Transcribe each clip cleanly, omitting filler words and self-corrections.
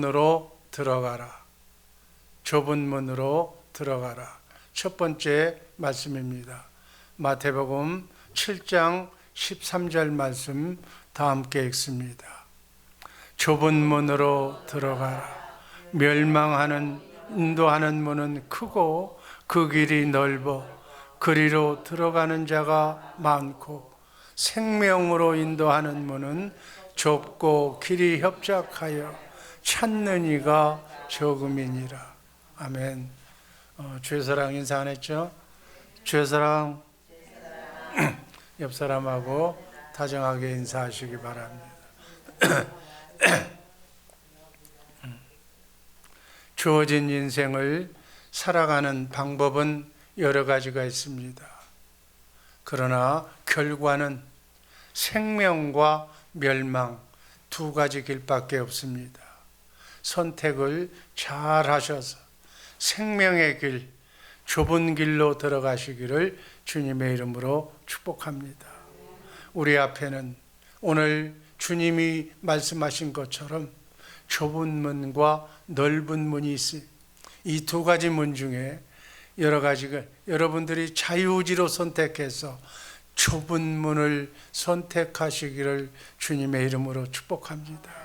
문으로 들어가라. 좁은 문으로 들어가라. 첫 번째 말씀입니다. 마태복음 7장 13절 말씀 다 함께 읽습니다. 좁은 문으로 들어가라. 멸망하는 인도하는 문은 크고 그 길이 넓어 그리로 들어가는 자가 많고 생명으로 인도하는 문은 좁고 길이 협착하여 찾는 이가 적음이니라. 아멘. 주의사랑 인사 안 했죠? 주의사랑 옆 사람하고 다정하게 인사하시기 바랍니다. 주어진 인생을 살아가는 방법은 여러 가지가 있습니다. 그러나 결과는 생명과 멸망 두 가지 길밖에 없습니다. 선택을 잘 하셔서 생명의 길, 좁은 길로 들어가시기를 주님의 이름으로 축복합니다. 우리 앞에는 오늘 주님이 말씀하신 것처럼 좁은 문과 넓은 문이 있어요. 이 두 가지 문 중에 여러 가지가 여러분들이 자유의지로 선택해서 좁은 문을 선택하시기를 주님의 이름으로 축복합니다.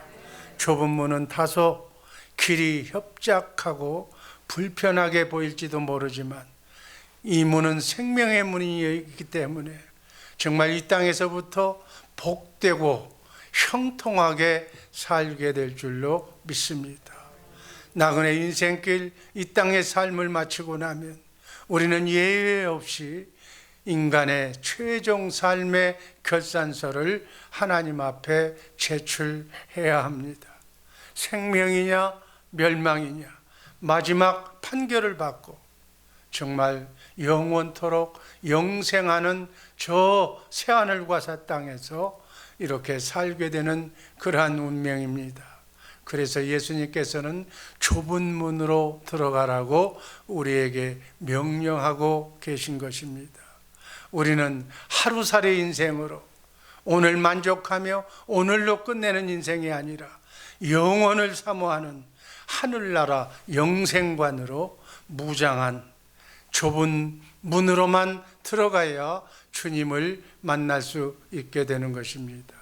좁은 문은 다소 길이 협착하고 불편하게 보일지도 모르지만 이 문은 생명의 문이기 때문에 정말 이 땅에서부터 복되고 형통하게 살게 될 줄로 믿습니다. 나그네 인생길 이 땅의 삶을 마치고 나면 우리는 예외 없이 인간의 최종 삶의 결산서를 하나님 앞에 제출해야 합니다. 생명이냐 멸망이냐 마지막 판결을 받고 정말 영원토록 영생하는 저 새하늘과 새 땅에서 이렇게 살게 되는 그러한 운명입니다. 그래서 예수님께서는 좁은 문으로 들어가라고 우리에게 명령하고 계신 것입니다. 우리는 하루살이 인생으로 오늘 만족하며 오늘로 끝내는 인생이 아니라 영원을 사모하는 하늘나라 영생관으로 무장한 좁은 문으로만 들어가야 주님을 만날 수 있게 되는 것입니다.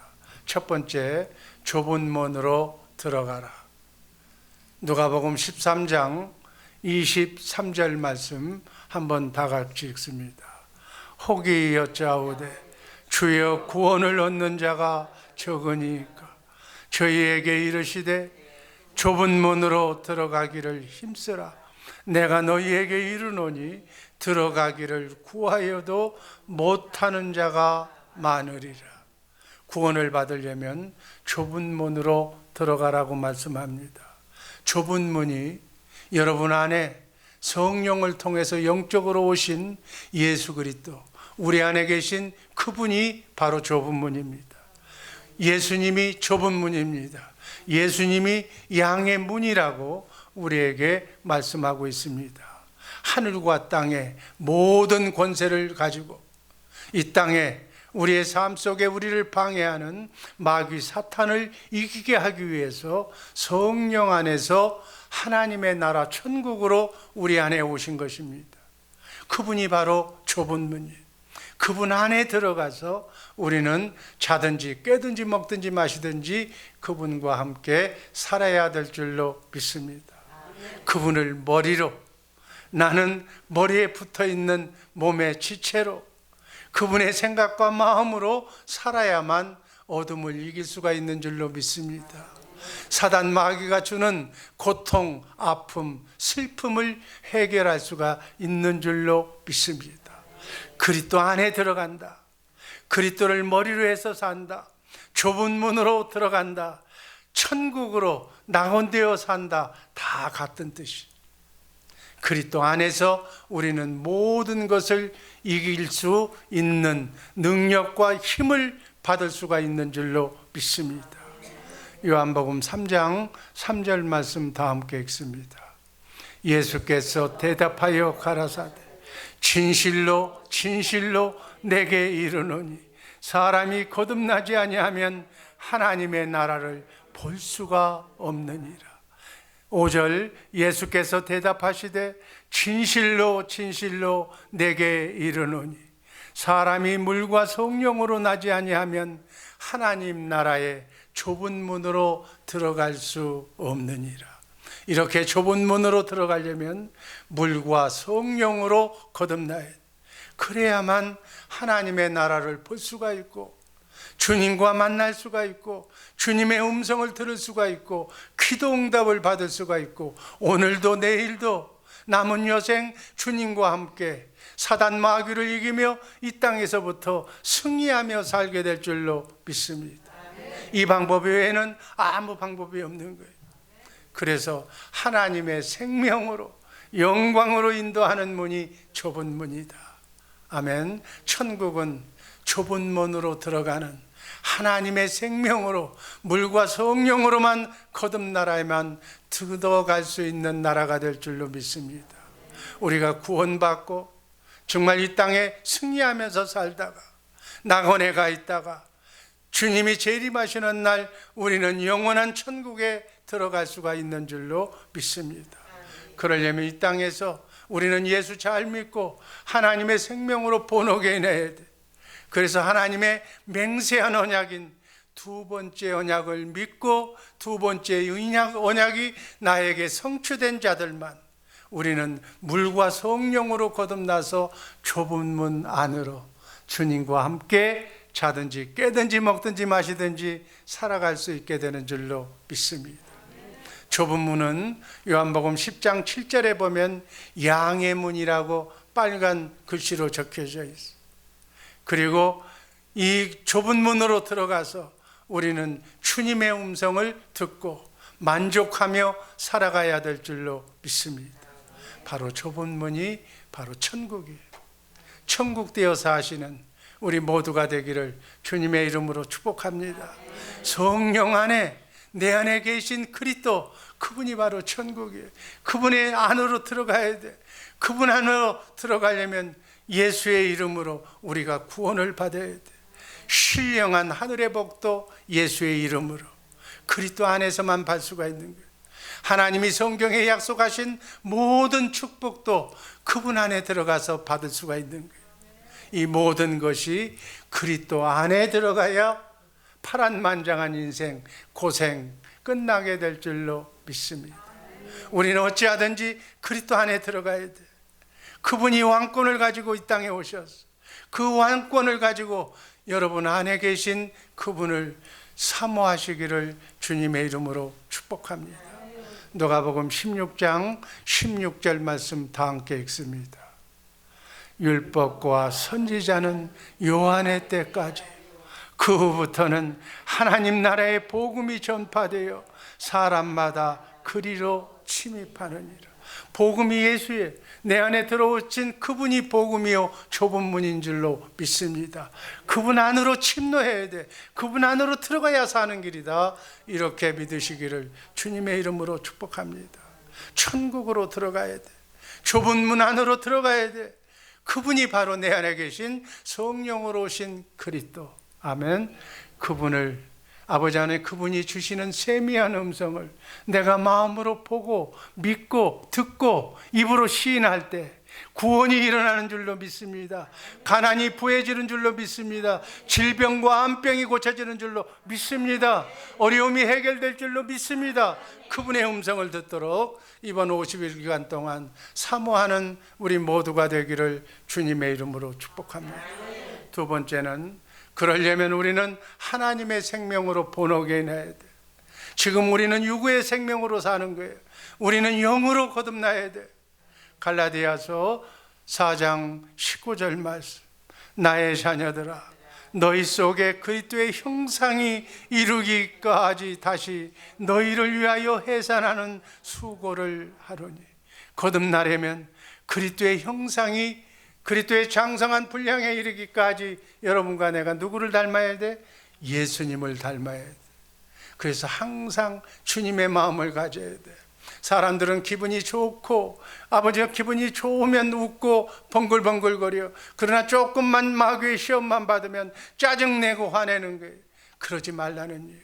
첫 번째, 좁은 문으로 들어가라. 누가복음 13장 23절 말씀 한번 다 같이 읽습니다. 혹이 여짜오되 주여 구원을 얻는 자가 적으니까 저희에게 이르시되 좁은 문으로 들어가기를 힘쓰라. 내가 너희에게 이르노니 들어가기를 구하여도 못하는 자가 많으리라. 구원을 받으려면 좁은 문으로 들어가라고 말씀합니다. 좁은 문이 여러분 안에 성령을 통해서 영적으로 오신 예수 그리스도 우리 안에 계신 그분이 바로 좁은 문입니다. 예수님이 좁은 문입니다. 예수님이 양의 문이라고 우리에게 말씀하고 있습니다. 하늘과 땅의 모든 권세를 가지고 이 땅에 우리의 삶 속에 우리를 방해하는 마귀 사탄을 이기게 하기 위해서 성령 안에서 하나님의 나라 천국으로 우리 안에 오신 것입니다. 그분이 바로 좁은 문이에요. 그분 안에 들어가서 우리는 자든지 깨든지 먹든지 마시든지 그분과 함께 살아야 될 줄로 믿습니다. 그분을 머리로, 나는 머리에 붙어있는 몸의 지체로 그분의 생각과 마음으로 살아야만 어둠을 이길 수가 있는 줄로 믿습니다. 사단 마귀가 주는 고통, 아픔, 슬픔을 해결할 수가 있는 줄로 믿습니다. 그리스도 안에 들어간다. 그리스도를 머리로 해서 산다. 좁은 문으로 들어간다. 천국으로 낙원되어 산다. 다 같은 뜻이. 그리스도 안에서 우리는 모든 것을 이길 수 있는 능력과 힘을 받을 수가 있는 줄로 믿습니다. 요한복음 3장 3절 말씀 다 함께 읽습니다. 예수께서 대답하여 가라사대 진실로 진실로 내게 이르노니 사람이 거듭나지 아니하면 하나님의 나라를 볼 수가 없느니라. 5절 예수께서 대답하시되 진실로 진실로 내게 이르노니 사람이 물과 성령으로 나지 아니하면 하나님 나라의 좁은 문으로 들어갈 수 없느니라. 이렇게 좁은 문으로 들어가려면 물과 성령으로 거듭나야 돼. 그래야만 하나님의 나라를 볼 수가 있고 주님과 만날 수가 있고 주님의 음성을 들을 수가 있고 기도 응답을 받을 수가 있고 오늘도 내일도 남은 여생 주님과 함께 사단 마귀를 이기며 이 땅에서부터 승리하며 살게 될 줄로 믿습니다. 이 방법 외에는 아무 방법이 없는 거예요. 그래서 하나님의 생명으로 영광으로 인도하는 문이 좁은 문이다. 아멘. 천국은 좁은 문으로 들어가는 하나님의 생명으로 물과 성령으로만 거듭나라에만 들어갈 수 있는 나라가 될 줄로 믿습니다. 우리가 구원받고 정말 이 땅에 승리하면서 살다가 낙원에 가 있다가 주님이 재림하시는 날 우리는 영원한 천국에 들어갈 수가 있는 줄로 믿습니다. 그러려면 이 땅에서 우리는 예수 잘 믿고 하나님의 생명으로 번호게 내야 돼. 그래서 하나님의 맹세한 언약인 두 번째 언약을 믿고 두 번째 언약이 나에게 성취된 자들만 우리는 물과 성령으로 거듭나서 좁은 문 안으로 주님과 함께 자든지 깨든지 먹든지 마시든지 살아갈 수 있게 되는 줄로 믿습니다. 좁은 문은 요한복음 10장 7절에 보면 양의 문이라고 빨간 글씨로 적혀져 있어요. 그리고 이 좁은 문으로 들어가서 우리는 주님의 음성을 듣고 만족하며 살아가야 될 줄로 믿습니다. 바로 좁은 문이 바로 천국이에요. 천국 되어 사시는 우리 모두가 되기를 주님의 이름으로 축복합니다. 성령 안에 내 안에 계신 그리스도, 그분이 바로 천국이에요. 그분의 안으로 들어가야 돼. 그분 안으로 들어가려면 예수의 이름으로 우리가 구원을 받아야 돼. 신령한 하늘의 복도 예수의 이름으로 그리스도 안에서만 받을 수가 있는 거예요. 하나님이 성경에 약속하신 모든 축복도 그분 안에 들어가서 받을 수가 있는 거예요. 이 모든 것이 그리스도 안에 들어가야 파란만장한 인생, 고생 끝나게 될 줄로 믿습니다. 우리는 어찌하든지 그리스도 안에 들어가야 돼. 그분이 왕권을 가지고 이 땅에 오셨어. 그 왕권을 가지고 여러분 안에 계신 그분을 사모하시기를 주님의 이름으로 축복합니다. 누가복음 16장 16절 말씀 다 함께 읽습니다. 율법과 선지자는 요한의 때까지 그 후부터는 하나님 나라의 복음이 전파되어 사람마다 그리로 침입하느니라. 복음이 예수의 내 안에 들어오신 그분이 복음이요 좁은 문인 줄로 믿습니다. 그분 안으로 침노해야 돼. 그분 안으로 들어가야 사는 길이다. 이렇게 믿으시기를 주님의 이름으로 축복합니다. 천국으로 들어가야 돼. 좁은 문 안으로 들어가야 돼. 그분이 바로 내 안에 계신 성령으로 오신 그리스도. 아멘. 그분을 아버지 안에 그분이 주시는 세미한 음성을 내가 마음으로 보고 믿고 듣고 입으로 시인할 때 구원이 일어나는 줄로 믿습니다. 가난이 부해지는 줄로 믿습니다. 질병과 암병이 고쳐지는 줄로 믿습니다. 어려움이 해결될 줄로 믿습니다. 그분의 음성을 듣도록 이번 50일 기간 동안 사모하는 우리 모두가 되기를 주님의 이름으로 축복합니다. 두 번째는 그러려면 우리는 하나님의 생명으로 번호게 내야 돼. 지금 우리는 육의 생명으로 사는 거예요. 우리는 영으로 거듭나야 돼. 갈라디아서 4장 19절 말씀. 나의 자녀들아, 너희 속에 그리스도의 형상이 이루기까지 다시 너희를 위하여 해산하는 수고를 하노니. 거듭나려면 그리스도의 형상이 그리스도의 장성한 분량에 이르기까지 여러분과 내가 누구를 닮아야 돼? 예수님을 닮아야 돼. 그래서 항상 주님의 마음을 가져야 돼. 사람들은 기분이 좋고 아버지가 기분이 좋으면 웃고 벙글벙글거려. 그러나 조금만 마귀의 시험만 받으면 짜증내고 화내는 거예요. 그러지 말라는 얘기.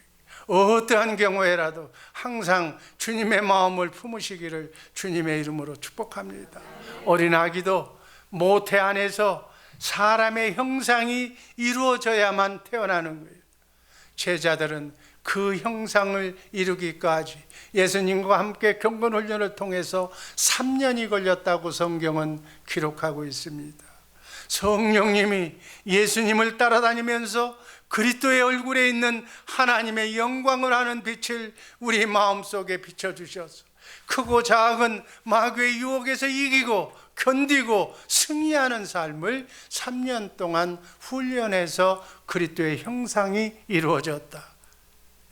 어떠한 경우에라도 항상 주님의 마음을 품으시기를 주님의 이름으로 축복합니다. 어린아기도 모태 안에서 사람의 형상이 이루어져야만 태어나는 거예요. 제자들은 그 형상을 이루기까지 예수님과 함께 경건훈련을 통해서 3년이 걸렸다고 성경은 기록하고 있습니다. 성령님이 예수님을 따라다니면서 그리스도의 얼굴에 있는 하나님의 영광을 아는 빛을 우리 마음속에 비춰주셔서 크고 작은 마귀의 유혹에서 이기고 견디고 승리하는 삶을 3년 동안 훈련해서 그리스도의 형상이 이루어졌다.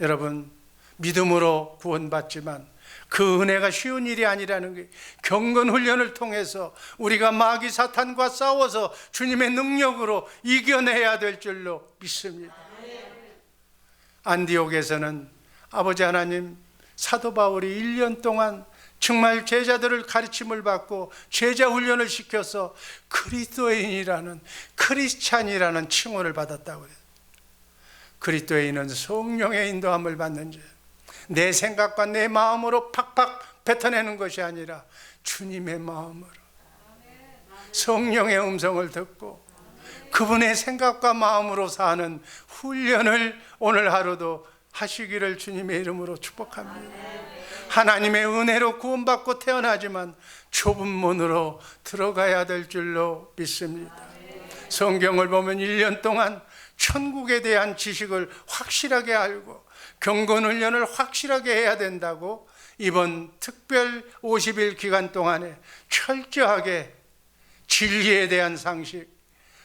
여러분, 믿음으로 구원받지만 그 은혜가 쉬운 일이 아니라는 게 경건 훈련을 통해서 우리가 마귀 사탄과 싸워서 주님의 능력으로 이겨내야 될 줄로 믿습니다. 안디옥에서는 아버지 하나님, 사도 바울이 1년 동안 정말 제자들을 가르침을 받고 제자 훈련을 시켜서 그리스도인이라는, 크리스찬이라는 칭호를 받았다고 해요. 그리스도인은 성령의 인도함을 받는 자, 내 생각과 내 마음으로 팍팍 뱉어내는 것이 아니라 주님의 마음으로 성령의 음성을 듣고 그분의 생각과 마음으로 사는 훈련을 오늘 하루도 하시기를 주님의 이름으로 축복합니다. 하나님의 은혜로 구원받고 태어나지만 좁은 문으로 들어가야 될 줄로 믿습니다. 성경을 보면 1년 동안 천국에 대한 지식을 확실하게 알고 경건훈련을 확실하게 해야 된다고 이번 특별 50일 기간 동안에 철저하게 진리에 대한 상식,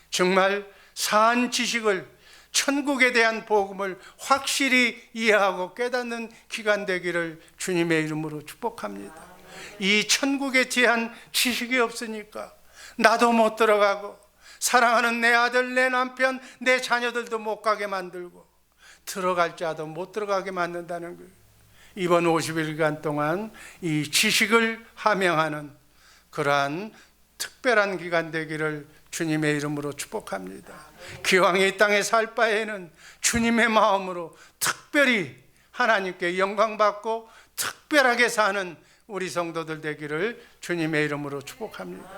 정말 사한 지식을, 천국에 대한 복음을 확실히 이해하고 깨닫는 기간 되기를 주님의 이름으로 축복합니다. 이 천국에 대한 지식이 없으니까 나도 못 들어가고 사랑하는 내 아들, 내 남편, 내 자녀들도 못 가게 만들고 들어갈 자도 못 들어가게 만든다는 거예요. 이번 50일간 동안 이 지식을 함양하는 그러한 특별한 기간 되기를 주님의 이름으로 축복합니다. 기왕 이 땅에 살 바에는 주님의 마음으로 특별히 하나님께 영광받고 특별하게 사는 우리 성도들 되기를 주님의 이름으로 축복합니다.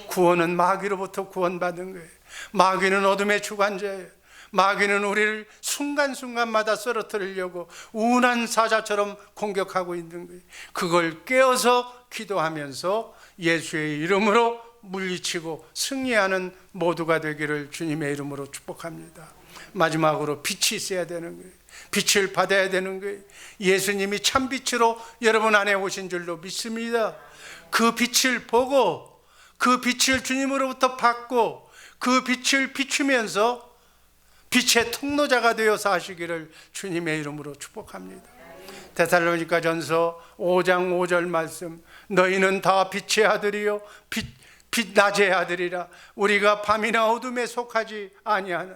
구원은 마귀로부터 구원받은 거예요. 마귀는 어둠의 주관자예요. 마귀는 우리를 순간순간마다 쓰러뜨리려고 우운한 사자처럼 공격하고 있는 거예요. 그걸 깨어서 기도하면서 예수의 이름으로 물리치고 승리하는 모두가 되기를 주님의 이름으로 축복합니다. 마지막으로 빛이 있어야 되는 거예요. 빛을 받아야 되는 거예요. 예수님이 참빛으로 여러분 안에 오신 줄로 믿습니다. 그 빛을 보고 그 빛을 주님으로부터 받고 그 빛을 비추면서 빛의 통로자가 되어서 하시기를 주님의 이름으로 축복합니다. 데살로니가 전서 5장 5절 말씀, 너희는 다 빛의 아들이요 빛낮의 아들이라. 우리가 밤이나 어둠에 속하지 아니하는.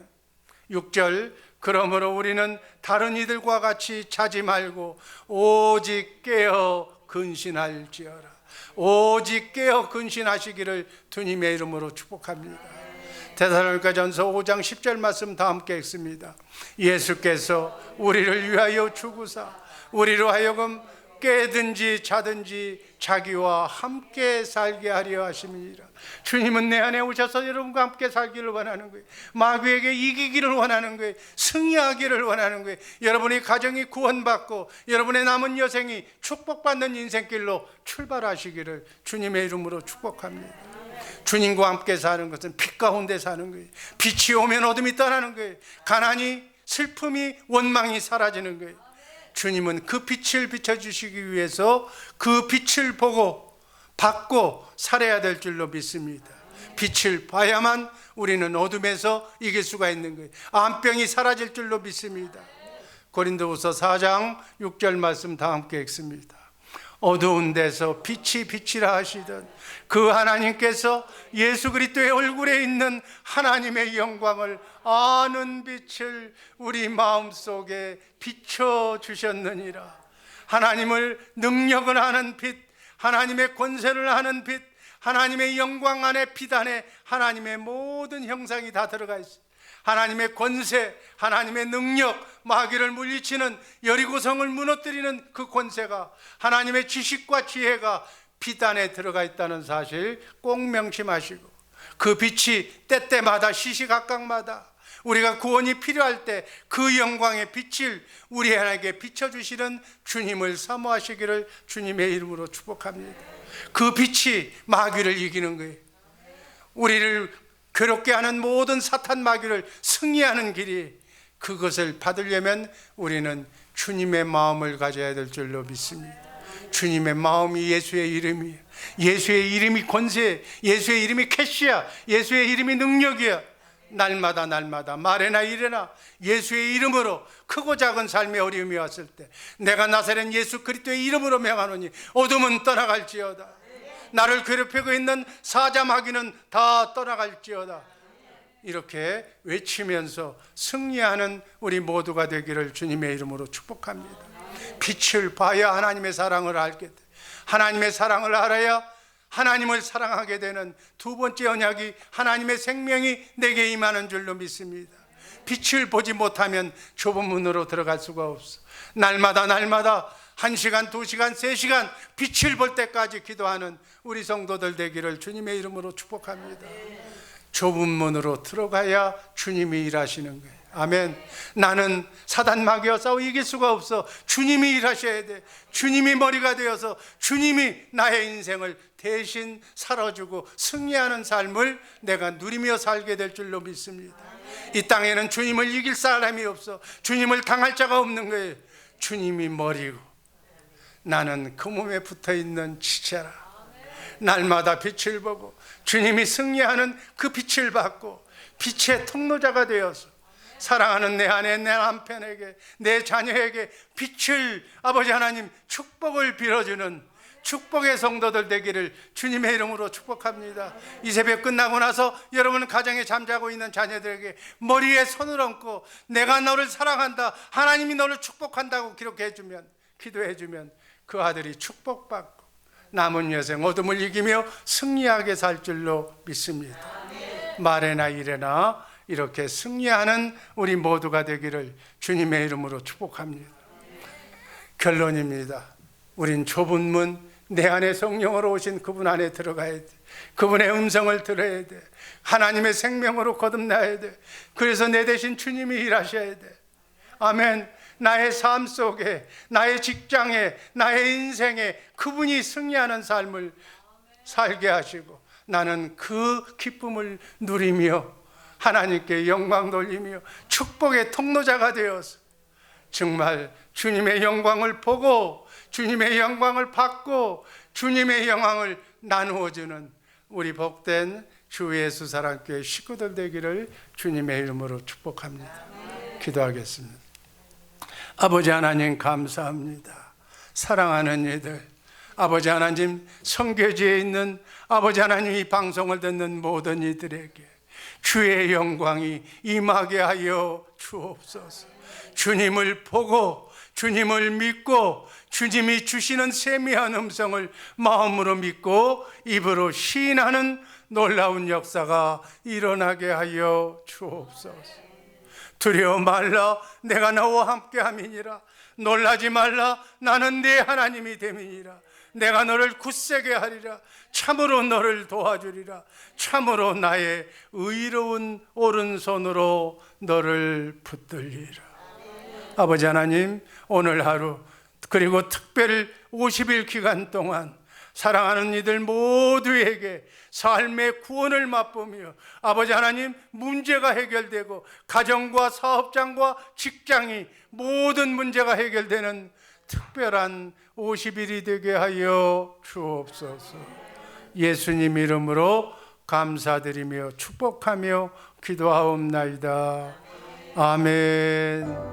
6절, 그러므로 우리는 다른 이들과 같이 자지 말고 오직 깨어 근신할지어라. 오직 깨어 근신하시기를 주님의 이름으로 축복합니다. 데살로니가 전서 5장 10절 말씀 다 함께 읽습니다. 예수께서 우리를 위하여 죽으사 우리로 하여금 깨든지 자든지 자기와 함께 살게 하려 하심이니라. 주님은 내 안에 오셔서 여러분과 함께 살기를 원하는 거예요. 마귀에게 이기기를 원하는 거예요. 승리하기를 원하는 거예요. 여러분의 가정이 구원받고 여러분의 남은 여생이 축복받는 인생길로 출발하시기를 주님의 이름으로 축복합니다. 주님과 함께 사는 것은 빛 가운데 사는 거예요. 빛이 오면 어둠이 떠나는 거예요. 가난이, 슬픔이, 원망이 사라지는 거예요. 주님은 그 빛을 비춰주시기 위해서 그 빛을 보고 받고 살아야 될 줄로 믿습니다. 빛을 봐야만 우리는 어둠에서 이길 수가 있는 거예요. 암병이 사라질 줄로 믿습니다. 고린도후서 4장 6절 말씀 다 함께 읽습니다. 어두운 데서 빛이 빛이라 하시던 그 하나님께서 예수 그리스도의 얼굴에 있는 하나님의 영광을 아는 빛을 우리 마음속에 비춰주셨느니라. 하나님을 능력을 아는 빛, 하나님의 권세를 아는 빛, 하나님의 영광 안에 빛 안에 하나님의 모든 형상이 다 들어가 있어요. 하나님의 권세, 하나님의 능력, 마귀를 물리치는 여리고성을 무너뜨리는 그 권세가, 하나님의 지식과 지혜가 빛 안에 들어가 있다는 사실 꼭 명심하시고, 그 빛이 때때마다 시시각각마다 우리가 구원이 필요할 때 그 영광의 빛을 우리에게 비춰주시는 주님을 사모하시기를 주님의 이름으로 축복합니다. 그 빛이 마귀를 이기는 거예요. 우리를 괴롭게 하는 모든 사탄 마귀를 승리하는 길이, 그것을 받으려면 우리는 주님의 마음을 가져야 될 줄로 믿습니다. 주님의 마음이 예수의 이름이에요. 예수의 이름이 권세, 예수의 이름이 캐시야, 예수의 이름이 능력이야. 날마다 말에나 이래나 예수의 이름으로 크고 작은 삶의 어려움이 왔을 때, 내가 나사렛 예수 그리스도의 이름으로 명하노니 어둠은 떠나갈지어다. 나를 괴롭히고 있는 사자 마귀는 다 떠나갈지어다. 이렇게 외치면서 승리하는 우리 모두가 되기를 주님의 이름으로 축복합니다. 빛을 봐야 하나님의 사랑을 알게 돼. 하나님의 사랑을 알아야 하나님을 사랑하게 되는 두 번째 언약이 하나님의 생명이 내게 임하는 줄로 믿습니다. 빛을 보지 못하면 좁은 문으로 들어갈 수가 없어. 날마다 1시간, 2시간, 3시간 빛을 볼 때까지 기도하는 우리 성도들 되기를 주님의 이름으로 축복합니다. 좁은 문으로 들어가야 주님이 일하시는 거예요. 아멘. 나는 사단 마귀와 싸워 이길 수가 없어. 주님이 일하셔야 돼. 주님이 머리가 되어서 주님이 나의 인생을 대신 살아주고 승리하는 삶을 내가 누리며 살게 될 줄로 믿습니다. 이 땅에는 주님을 이길 사람이 없어. 주님을 당할 자가 없는 거예요. 주님이 머리고 나는 그 몸에 붙어있는 지체라. 날마다 빛을 보고 주님이 승리하는 그 빛을 받고 빛의 통로자가 되어서 사랑하는 내 아내, 내 남편에게, 내 자녀에게 빛을, 아버지 하나님 축복을 빌어주는 축복의 성도들 되기를 주님의 이름으로 축복합니다. 이 새벽 끝나고 나서 여러분 가정에 잠자고 있는 자녀들에게 머리에 손을 얹고 내가 너를 사랑한다, 하나님이 너를 축복한다고 기록해주면, 기도해주면 그 아들이 축복받고 남은 여생 어둠을 이기며 승리하게 살 줄로 믿습니다. 말에나 일에나 이렇게 승리하는 우리 모두가 되기를 주님의 이름으로 축복합니다. 결론입니다. 우린 좁은 문, 내 안에 성령으로 오신 그분 안에 들어가야 돼. 그분의 음성을 들어야 돼. 하나님의 생명으로 거듭나야 돼. 그래서 내 대신 주님이 일하셔야 돼. 아멘. 나의 삶 속에, 나의 직장에, 나의 인생에 그분이 승리하는 삶을 살게 하시고 나는 그 기쁨을 누리며 하나님께 영광 돌리며 축복의 통로자가 되어서 정말 주님의 영광을 보고 주님의 영광을 받고 주님의 영광을 나누어주는 우리 복된 주 예수 사랑교회 식구들 되기를 주님의 이름으로 축복합니다. 기도하겠습니다. 아버지 하나님 감사합니다. 사랑하는 이들, 아버지 하나님 선교지에 있는 아버지 하나님 이 방송을 듣는 모든 이들에게 주의 영광이 임하게 하여 주옵소서. 주님을 보고 주님을 믿고 주님이 주시는 세미한 음성을 마음으로 믿고 입으로 시인하는 놀라운 역사가 일어나게 하여 주옵소서. 두려워 말라, 내가 너와 함께 함이니라. 놀라지 말라, 나는 네 하나님이 됨이니라. 내가 너를 굳세게 하리라. 참으로 너를 도와주리라. 참으로 나의 의로운 오른손으로 너를 붙들리라. 아버지 하나님, 오늘 하루 그리고 특별 50일 기간 동안 사랑하는 이들 모두에게 삶의 구원을 맛보며 아버지 하나님 문제가 해결되고 가정과 사업장과 직장이 모든 문제가 해결되는 특별한 50일이 되게 하여 주옵소서. 예수님 이름으로 감사드리며 축복하며 기도하옵나이다. 아멘.